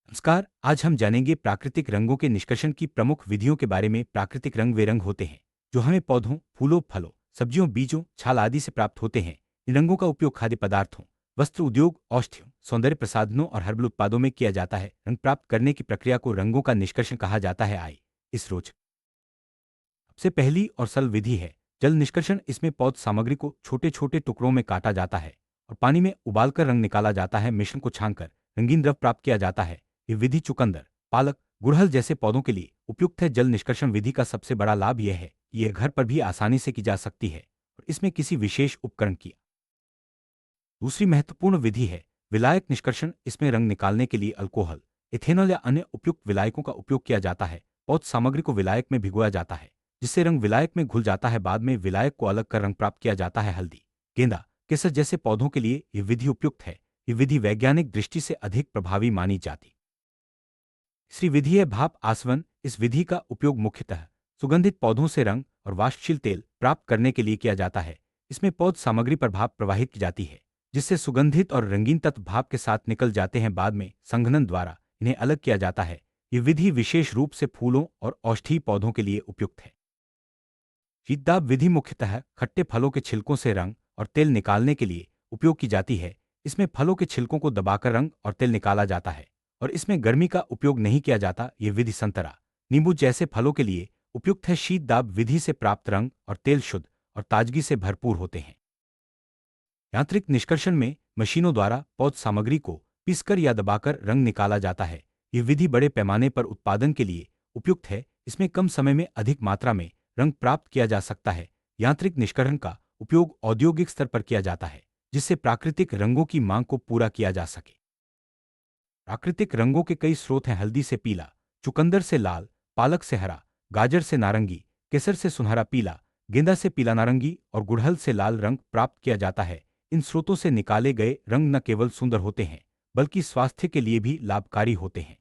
नमस्कार। आज हम जानेंगे प्राकृतिक रंगों के निष्कर्षण की प्रमुख विधियों के बारे में। प्राकृतिक रंग वे रंग होते हैं जो हमें पौधों, फूलों, फलों, सब्जियों, बीजों, छाल आदि से प्राप्त होते हैं। इन रंगों का उपयोग खाद्य पदार्थों, वस्त्र उद्योग, औषधियों, सौंदर्य प्रसाधनों और हर्बल उत्पादों में किया जाता है। रंग प्राप्त करने की प्रक्रिया को रंगों का निष्कर्षण कहा जाता है। इस रोज सबसे पहली और सरल विधि है जल निष्कर्षण। इसमें पौध सामग्री को छोटे छोटे टुकड़ों में काटा जाता है और पानी में उबालकर रंग निकाला जाता है। मिश्रण को छानकर रंगीन द्रव प्राप्त किया जाता है। ये विधि चुकंदर, पालक, गुड़हल जैसे पौधों के लिए उपयुक्त है। जल निष्कर्षण विधि का सबसे बड़ा लाभ यह है कि यह घर पर भी आसानी से की जा सकती है और इसमें किसी विशेष उपकरण की दूसरी महत्वपूर्ण विधि है विलायक निष्कर्षण। इसमें रंग निकालने के लिए अल्कोहल, इथेनॉल या अन्य उपयुक्त विलायकों का उपयोग किया जाता है। पौध सामग्री को विलायक में भिगोया जाता है जिससे रंग विलायक में घुल जाता है। बाद में विलायक को अलग कर रंग प्राप्त किया जाता है। हल्दी, गेंदा, केसर जैसे पौधों के लिए यह विधि उपयुक्त है। यह विधि वैज्ञानिक दृष्टि से अधिक प्रभावी मानी जाती। तीसरी विधि है भाप आसवन। इस विधि का उपयोग मुख्यतः सुगंधित पौधों से रंग और वाष्पशील तेल प्राप्त करने के लिए किया जाता है। इसमें पौध सामग्री पर भाप प्रवाहित की जाती है जिससे सुगंधित और रंगीन तत्व भाप के साथ निकल जाते हैं। बाद में संघनन द्वारा इन्हें अलग किया जाता है। ये विधि विशेष रूप से फूलों और औषधीय पौधों के लिए उपयुक्त है। शीतदाब विधि मुख्यतः खट्टे फलों के छिलकों से रंग और तेल निकालने के लिए उपयोग की जाती है। इसमें फलों के छिलकों को दबाकर रंग और तेल निकाला जाता है और इसमें गर्मी का उपयोग नहीं किया जाता। ये विधि संतरा, नींबू जैसे फलों के लिए उपयुक्त है। शीत दाब विधि से प्राप्त रंग और तेल शुद्ध और ताजगी से भरपूर होते हैं। यांत्रिक निष्कर्षण में मशीनों द्वारा पौध सामग्री को पीसकर या दबाकर रंग निकाला जाता है। यह विधि बड़े पैमाने पर उत्पादन के लिए उपयुक्त है। इसमें कम समय में अधिक मात्रा में रंग प्राप्त किया जा सकता है। यांत्रिक निष्कर्षण का उपयोग औद्योगिक स्तर पर किया जाता है जिससे प्राकृतिक रंगों की मांग को पूरा किया जा सके। प्राकृतिक रंगों के कई स्रोत हैं। हल्दी से पीला, चुकंदर से लाल, पालक से हरा, गाजर से नारंगी, केसर से सुनहरा पीला, गेंदा से पीला नारंगी और गुड़हल से लाल रंग प्राप्त किया जाता है। इन स्रोतों से निकाले गए रंग न केवल सुंदर होते हैं बल्कि स्वास्थ्य के लिए भी लाभकारी होते हैं।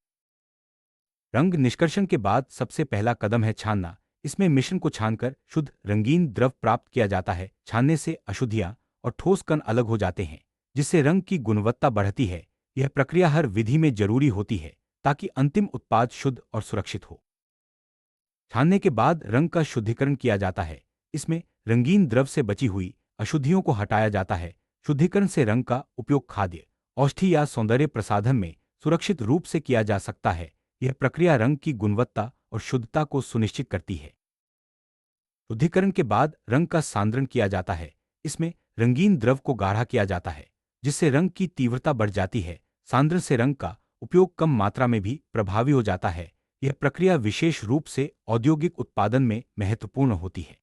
रंग निष्कर्षण के बाद सबसे पहला कदम है छानना। इसमें मिश्रण को छानकर शुद्ध रंगीन द्रव प्राप्त किया जाता है। छानने से अशुद्धियां और ठोस कण अलग हो जाते हैं जिससे रंग की गुणवत्ता बढ़ती है। यह प्रक्रिया हर विधि में जरूरी होती है ताकि अंतिम उत्पाद शुद्ध और सुरक्षित हो। छानने के बाद रंग का शुद्धिकरण किया जाता है। इसमें रंगीन द्रव से बची हुई अशुद्धियों को हटाया जाता है। शुद्धिकरण से रंग का उपयोग खाद्य, औषधि या सौंदर्य प्रसाधन में सुरक्षित रूप से किया जा सकता है। यह प्रक्रिया रंग की गुणवत्ता और शुद्धता को सुनिश्चित करती है। शुद्धिकरण के बाद रंग का सांद्रण किया जाता है। इसमें रंगीन द्रव को गाढ़ा किया जाता है जिससे रंग की तीव्रता बढ़ जाती है। सांद्रण से रंग का उपयोग कम मात्रा में भी प्रभावी हो जाता है। यह प्रक्रिया विशेष रूप से औद्योगिक उत्पादन में महत्वपूर्ण होती है।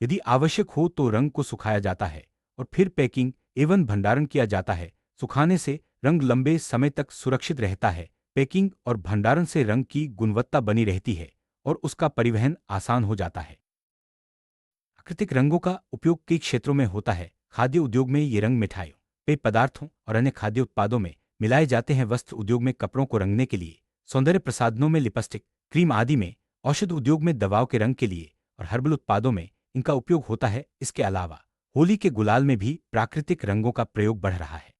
यदि आवश्यक हो तो रंग को सुखाया जाता है और फिर पैकिंग एवं भंडारण किया जाता है। सुखाने से रंग लंबे समय तक सुरक्षित रहता है। पैकिंग और भंडारण से रंग की गुणवत्ता बनी रहती है और उसका परिवहन आसान हो जाता है। प्राकृतिक रंगों का उपयोग कई क्षेत्रों में होता है। खाद्य उद्योग में ये रंग मिठाइयों, पेय पदार्थों और अन्य खाद्य उत्पादों में मिलाए जाते हैं। वस्त्र उद्योग में कपड़ों को रंगने के लिए, सौंदर्य प्रसाधनों में लिपस्टिक, क्रीम आदि में, औषध उद्योग में दवाओं के रंग के लिए और हर्बल उत्पादों में इनका उपयोग होता है। इसके अलावा होली के गुलाल में भी प्राकृतिक रंगों का प्रयोग बढ़ रहा है।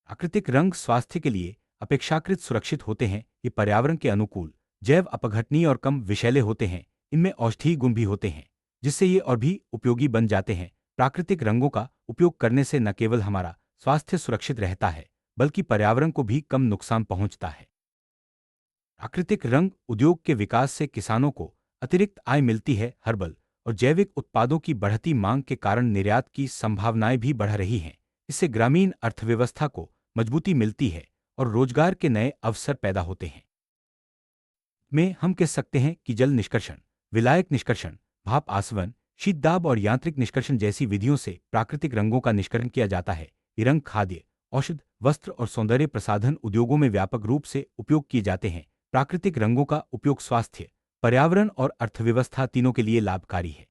प्राकृतिक रंग स्वास्थ्य के लिए अपेक्षाकृत सुरक्षित होते हैं। ये पर्यावरण के अनुकूल, जैव अपघटनीय और कम विषैले होते हैं। इनमें औषधीय गुण भी होते हैं जिससे ये और भी उपयोगी बन जाते हैं। प्राकृतिक रंगों का उपयोग करने से न केवल हमारा स्वास्थ्य सुरक्षित रहता है बल्कि पर्यावरण को भी कम नुकसान पहुंचता है। प्राकृतिक रंग उद्योग के विकास से किसानों को अतिरिक्त आय मिलती है। हर्बल और जैविक उत्पादों की बढ़ती मांग के कारण निर्यात की संभावनाएं भी बढ़ रही हैं। इससे ग्रामीण अर्थव्यवस्था को मजबूती मिलती है और रोजगार के नए अवसर पैदा होते हैं। में हम कह सकते हैं कि जल निष्कर्षण, विलायक निष्कर्षण, भाप आसवन, शीत दाब और यांत्रिक निष्कर्षण जैसी विधियों से प्राकृतिक रंगों का निष्कर्षण किया जाता है। ये रंग खाद्य, औषध, वस्त्र और सौंदर्य प्रसाधन उद्योगों में व्यापक रूप से उपयोग किए जाते हैं। प्राकृतिक रंगों का उपयोग स्वास्थ्य, पर्यावरण और अर्थव्यवस्था तीनों के लिए लाभकारी है।